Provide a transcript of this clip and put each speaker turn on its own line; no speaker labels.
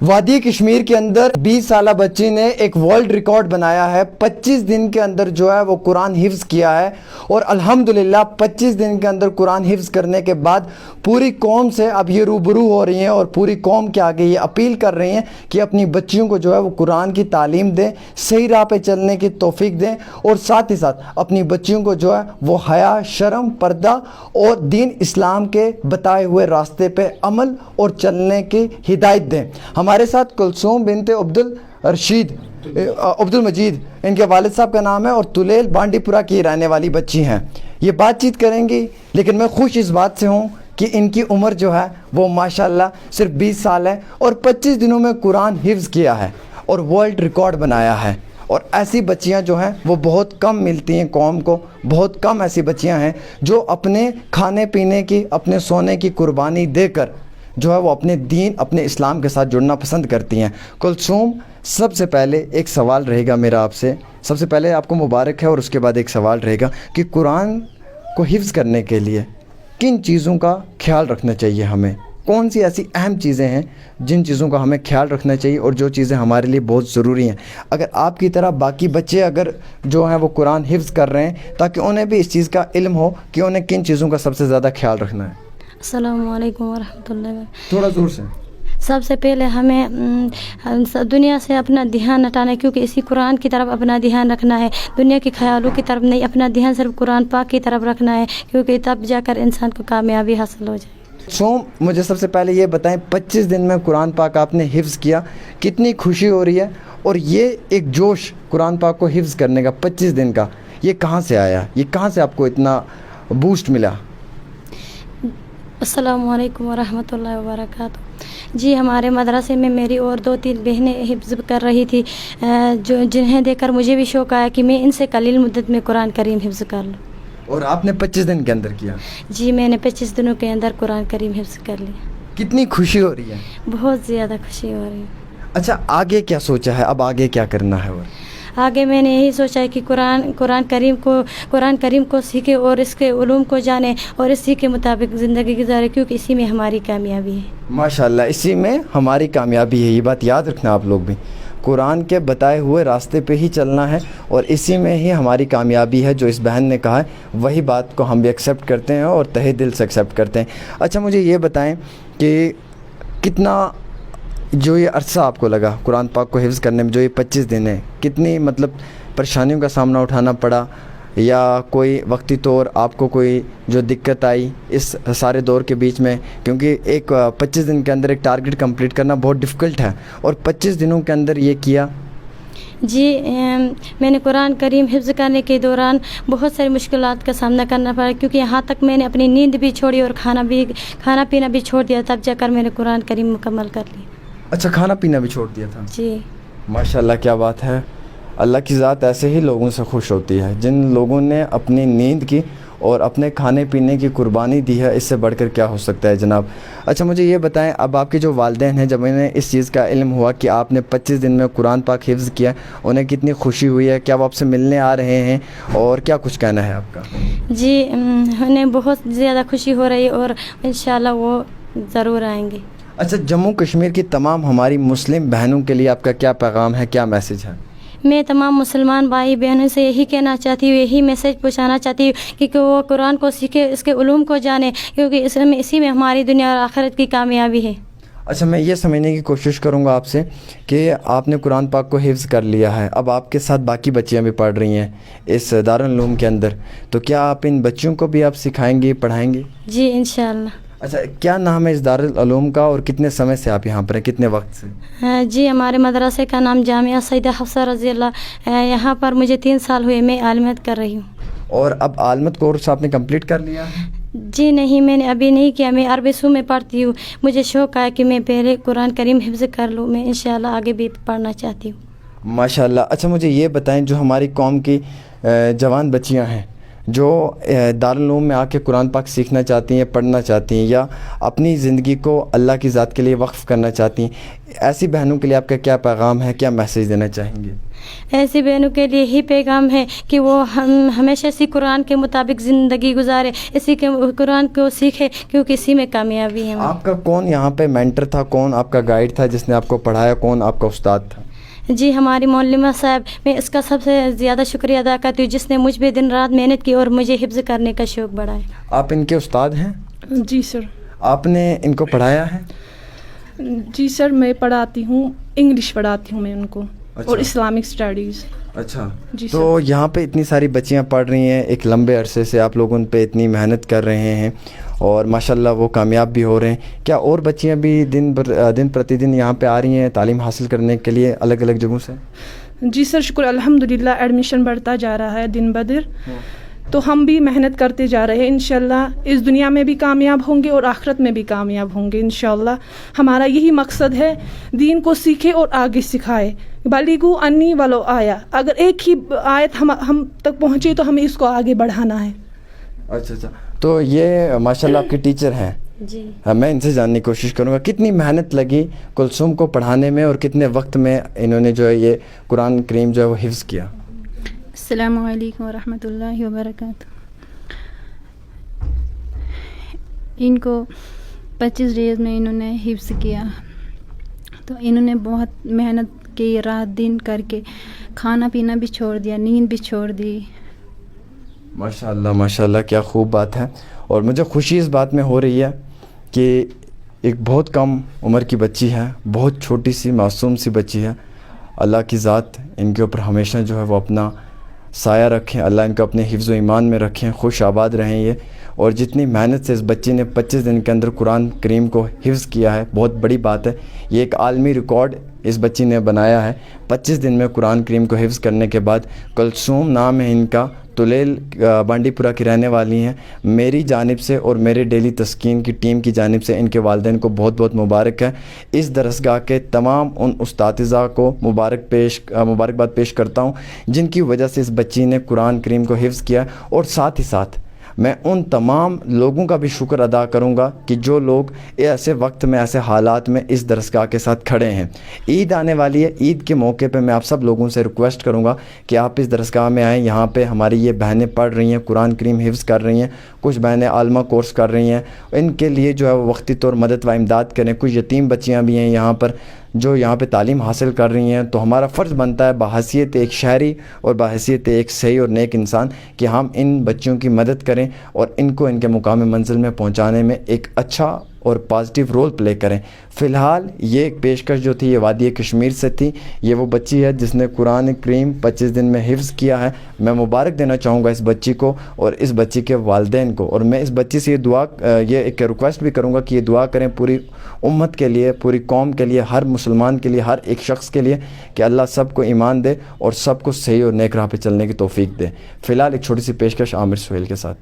وادی کشمیر کے اندر 20 سالہ بچی نے ایک ورلڈ ریکارڈ بنایا ہے۔ 25 دن کے اندر جو ہے وہ قرآن حفظ کیا ہے، اور الحمدللہ 25 دن کے اندر قرآن حفظ کرنے کے بعد پوری قوم سے اب یہ روبرو ہو رہی ہیں اور پوری قوم کے آگے یہ اپیل کر رہی ہیں کہ اپنی بچیوں کو جو ہے وہ قرآن کی تعلیم دیں، صحیح راہ پہ چلنے کی توفیق دیں، اور ساتھ ہی ساتھ اپنی بچیوں کو جو ہے وہ حیا، شرم، پردہ اور دین اسلام کے بتائے ہوئے راستے پہ عمل اور چلنے کی ہدایت دیں۔ ہمارے ساتھ کلثوم بنت عبد المجید ان کے والد صاحب کا نام ہے، اور تلیل بانڈی پورہ کی رہنے والی بچی ہیں۔ یہ بات چیت کریں گی، لیکن میں خوش اس بات سے ہوں کہ ان کی عمر جو ہے وہ ماشاءاللہ صرف 20 سال ہے، اور 25 دنوں میں قرآن حفظ کیا ہے اور ورلڈ ریکارڈ بنایا ہے۔ اور ایسی بچیاں جو ہیں وہ بہت کم ملتی ہیں قوم کو، بہت کم ایسی بچیاں ہیں جو اپنے کھانے پینے کی، اپنے سونے کی قربانی دے کر جو ہے وہ اپنے دین، اپنے اسلام کے ساتھ جڑنا پسند کرتی ہیں۔ کلثوم، سب سے پہلے ایک سوال رہے گا میرا آپ سے، سب سے پہلے آپ کو مبارک ہے، اور اس کے بعد ایک سوال رہے گا کہ قرآن کو حفظ کرنے کے لیے کن چیزوں کا خیال رکھنا چاہیے ہمیں؟ کون سی ایسی اہم چیزیں ہیں جن چیزوں کا ہمیں خیال رکھنا چاہیے اور جو چیزیں ہمارے لیے بہت ضروری ہیں، اگر آپ کی طرح باقی بچے اگر جو ہیں وہ قرآن حفظ کر رہے ہیں، تاکہ انہیں بھی اس چیز کا علم ہو کہ انہیں کن چیزوں کا سب سے زیادہ خیال رکھنا ہے؟
السلام علیکم ورحمۃ اللہ وبرکاتہ۔
تھوڑا زور سے۔
سب سے پہلے ہمیں دنیا سے اپنا دھیان ہٹانا ہے، کیونکہ اسی قرآن کی طرف اپنا دھیان رکھنا ہے، دنیا کے خیالوں کی طرف نہیں، اپنا دھیان صرف قرآن پاک کی طرف رکھنا ہے، کیونکہ تب جا کر انسان کو کامیابی حاصل ہو جائے۔
مجھے سب سے پہلے یہ بتائیں، 25 دن میں قرآن پاک آپ نے حفظ کیا، کتنی خوشی ہو رہی ہے؟ اور یہ ایک جوش قرآن پاک کو حفظ کرنے کا 25 دن کا، یہ کہاں سے آیا؟ یہ کہاں سے آپ کو اتنا بوسٹ ملا؟
السلام علیکم ورحمۃ اللہ وبرکاتہ۔ جی، ہمارے مدرسے میں میری اور 2-3 بہنیں حفظ کر رہی تھی، جنہیں دیکھ کر مجھے بھی شوق آیا کہ میں ان سے قلیل مدت میں قرآن کریم حفظ کر لوں۔
اور آپ نے 25 دن کے اندر کیا؟
جی، میں نے 25 دنوں کے اندر قرآن کریم حفظ کر لیا۔
کتنی خوشی ہو رہی ہے؟
بہت زیادہ خوشی ہو رہی ہے۔
اچھا، آگے کیا سوچا ہے؟ اب آگے کیا کرنا ہے؟ اور
آگے میں نے یہی سوچا ہے کہ قرآن کریم کو سیکھے اور اس کے علوم کو جانے اور اسی کے مطابق زندگی گزارے، کیونکہ اسی میں ہماری کامیابی ہے۔
ماشاءاللہ، اسی میں ہماری کامیابی ہے، یہ بات یاد رکھنا آپ لوگ بھی۔ قرآن کے بتائے ہوئے راستے پہ ہی چلنا ہے، اور اسی میں ہی ہماری کامیابی ہے۔ جو اس بہن نے کہا ہے وہی بات کو ہم بھی ایکسیپٹ کرتے ہیں اور تہہ دل سے ایکسیپٹ کرتے ہیں۔ اچھا، مجھے یہ بتائیں کہ کتنا جو یہ عرصہ آپ کو لگا قرآن پاک کو حفظ کرنے میں، جو یہ 25 دن ہے، کتنی مطلب پریشانیوں کا سامنا اٹھانا پڑا، یا کوئی وقتی طور آپ کو کوئی جو دقت آئی اس سارے دور کے بیچ میں؟ کیونکہ ایک 25 دن کے اندر ایک ٹارگٹ کمپلیٹ کرنا بہت ڈیفیکلٹ ہے، اور 25 دنوں کے اندر یہ کیا۔
جی، میں نے قرآن کریم حفظ کرنے کے دوران بہت ساری مشکلات کا سامنا کرنا پڑا، کیونکہ یہاں تک میں نے اپنی نیند بھی چھوڑی اور کھانا پینا بھی چھوڑ دیا، تب جا کر میں نے قرآن کریم مکمل کر لی۔
اچھا، کھانا پینا بھی چھوڑ دیا تھا؟
جی،
ماشاءاللہ، کیا بات ہے۔ اللہ کی ذات ایسے ہی لوگوں سے خوش ہوتی ہے، جن لوگوں نے اپنی نیند کی اور اپنے کھانے پینے کی قربانی دی ہے، اس سے بڑھ کر کیا ہو سکتا ہے جناب۔ اچھا، مجھے یہ بتائیں، اب آپ کے جو والدین ہیں، جب انہیں اس چیز کا علم ہوا کہ آپ نے 25 دن میں قرآن پاک حفظ کیا، انہیں کتنی خوشی ہوئی ہے؟ کیا وہ آپ سے ملنے آ رہے ہیں، اور کیا کچھ کہنا ہے آپ کا؟
جی، انہیں بہت زیادہ خوشی ہو رہی ہے، اور انشاءاللہ وہ ضرور آئیں گے۔
اچھا، جموں کشمیر کی تمام ہماری مسلم بہنوں کے لیے آپ کا کیا پیغام ہے، کیا میسج ہے؟
میں تمام مسلمان بھائی بہنوں سے یہی کہنا چاہتی ہوں، یہی میسج پہنچانا چاہتی ہوں کہ وہ قرآن کو سیکھے، اس کے علوم کو جانے، کیونکہ اسی میں ہماری دنیا اور آخرت کی کامیابی ہے۔
اچھا، میں یہ سمجھنے کی کوشش کروں گا آپ سے کہ آپ نے قرآن پاک کو حفظ کر لیا ہے، اب آپ کے ساتھ باقی بچیاں بھی پڑھ رہی ہیں اس دارالعلوم کے اندر، تو کیا آپ ان بچیوں کو بھی آپ سکھائیں گے، پڑھائیں گے؟
جی، انشاءاللہ۔
اچھا، کیا نام ہے اس دارالعلوم کا، اور کتنے سمے سے آپ یہاں پر ہیں، کتنے وقت سے؟
جی، ہمارے مدرسے کا نام جامعہ سیدہ حفصہ رضی اللہ، یہاں پر مجھے 3 سال ہوئے، میں عالمیت کر رہی ہوں۔
اور اب عالمت کورس آپ نے کمپلیٹ کر لیا؟
جی نہیں، میں نے ابھی نہیں کیا، میں عربی سو میں پڑھتی ہوں، مجھے شوق ہے کہ میں پہلے قرآن کریم حفظ کر لوں، میں انشاءاللہ آگے بھی پڑھنا چاہتی ہوں۔
ماشاءاللہ۔ اچھا، مجھے یہ بتائیں، جو ہماری قوم کی جوان بچیاں ہیں جو دارالعلوم میں آ کے قرآن پاک سیکھنا چاہتی ہیں, پڑھنا چاہتی ہیں, یا اپنی زندگی کو اللہ کی ذات کے لیے وقف کرنا چاہتی ہیں, ایسی بہنوں کے لیے آپ کا کیا پیغام ہے, کیا میسیج دینا چاہیں گے؟
ایسی بہنوں کے لیے ہی پیغام ہے کہ وہ ہمیشہ اسی قرآن کے مطابق زندگی گزارے, اسی کے قرآن کو سیکھے, کیونکہ اسی میں کامیابی ہے.
آپ کا کون یہاں پہ مینٹر تھا, کون آپ کا گائیڈ تھا جس نے آپ کو پڑھایا, کون آپ کا استاد تھا؟
جی ہماری معلمہ صاحب, میں اس کا سب سے زیادہ شکریہ ادا کرتی ہوں جس نے مجھ پہ دن رات محنت کی اور مجھے حفظ کرنے کا شوق بڑھایا.
آپ ان کے استاد ہیں؟
جی سر.
آپ نے ان کو پڑھایا ہے؟
جی سر, میں پڑھاتی ہوں, انگلش پڑھاتی ہوں میں ان کو.
اچھا.
اور اسلامک اسٹڈیز.
اچھا
جی
تو یہاں پہ اتنی ساری بچیاں پڑھ رہی ہیں, ایک لمبے عرصے سے آپ لوگ ان پہ اتنی محنت کر رہے ہیں اور ماشاءاللہ وہ کامیاب بھی ہو رہے ہیں. کیا اور بچیاں بھی دن پرتی دن یہاں پہ آ رہی ہیں تعلیم حاصل کرنے کے لیے الگ الگ جگہوں سے؟
جی سر شکر الحمدللہ, ایڈمیشن بڑھتا جا رہا ہے دن بدن. تو ہم بھی محنت کرتے جا رہے ہیں, انشاءاللہ اس دنیا میں بھی کامیاب ہوں گے اور آخرت میں بھی کامیاب ہوں گے انشاءاللہ. ہمارا یہی مقصد ہے, دین کو سیکھے اور آگے سکھائے. بلیغو انی ولو آیا, اگر ایک ہی آیت ہم تک پہنچے تو ہمیں اس کو آگے بڑھانا ہے.
اچھا تو یہ ماشاءاللہ آپ کے ٹیچر ہیں.
جی
میں ان سے جاننے کی کوشش کروں گا کتنی محنت لگی کلثوم کو پڑھانے میں اور کتنے وقت میں انہوں نے جو ہے یہ قرآن کریم جو ہے وہ حفظ کیا؟
السلام علیکم ورحمۃ اللہ وبرکاتہ. ان کو 25 ڈیز میں انہوں نے حفظ کیا. تو انہوں نے بہت محنت کی, رات دن کر کے, کھانا پینا بھی چھوڑ دیا, نیند بھی چھوڑ دی.
ماشاءاللہ ماشاءاللہ, کیا خوب بات ہے. اور مجھے خوشی اس بات میں ہو رہی ہے کہ ایک بہت کم عمر کی بچی ہے, بہت چھوٹی سی معصوم سی بچی ہے. اللہ کی ذات ان کے اوپر ہمیشہ جو ہے وہ اپنا سایہ رکھیں, اللہ ان کو اپنے حفظ و ایمان میں رکھیں, خوش آباد رہیں یہ. اور جتنی محنت سے اس بچی نے 25 دن کے اندر قرآن کریم کو حفظ کیا ہے, بہت بڑی بات ہے. یہ ایک عالمی ریکارڈ اس بچی نے بنایا ہے. 25 دن میں قرآن کریم کو حفظ کرنے کے بعد. کلثوم نام ہے ان کا, تلیل بانڈی پورہ کی رہنے والی ہیں. میری جانب سے اور میرے ڈیلی تسکین کی ٹیم کی جانب سے ان کے والدین کو بہت بہت مبارک ہے. اس درسگاہ کے تمام ان اساتذہ کو مبارکباد پیش کرتا ہوں جن کی وجہ سے اس بچی نے قرآن کریم کو حفظ کیا. اور ساتھ ہی ساتھ میں ان تمام لوگوں کا بھی شکر ادا کروں گا کہ جو لوگ ایسے وقت میں, ایسے حالات میں اس درسگاہ کے ساتھ کھڑے ہیں. عید آنے والی ہے, عید کے موقع پہ میں آپ سب لوگوں سے ریکویسٹ کروں گا کہ آپ اس درسگاہ میں آئیں. یہاں پہ ہماری یہ بہنیں پڑھ رہی ہیں, قرآن کریم حفظ کر رہی ہیں, کچھ بہنیں عالمہ کورس کر رہی ہیں. ان کے لیے جو ہے وہ وقتی طور مدد و امداد کریں. کچھ یتیم بچیاں بھی ہیں یہاں پر جو یہاں پہ تعلیم حاصل کر رہی ہیں. تو ہمارا فرض بنتا ہے بحیثیت ایک شہری اور بحیثیت ایک صحیح اور نیک انسان کہ ہم ان بچیوں کی مدد کریں اور ان کو ان کے مقام منزل میں پہنچانے میں ایک اچھا اور پازیٹیو رول پلے کریں. فی الحال یہ ایک پیشکش جو تھی یہ وادی کشمیر سے تھی. یہ وہ بچی ہے جس نے قرآن کریم 25 دن میں حفظ کیا ہے. میں مبارک دینا چاہوں گا اس بچی کو اور اس بچی کے والدین کو. اور میں اس بچی سے یہ ایک ریکویسٹ بھی کروں گا کہ یہ دعا کریں پوری امت کے لیے, پوری قوم کے لیے, ہر مسلمان کے لیے, ہر ایک شخص کے لیے کہ اللہ سب کو ایمان دے اور سب کو صحیح اور نیک راہ پہ چلنے کی توفیق دے. فی الحال ایک چھوٹی سی پیشکش عامر سہیل کے ساتھ.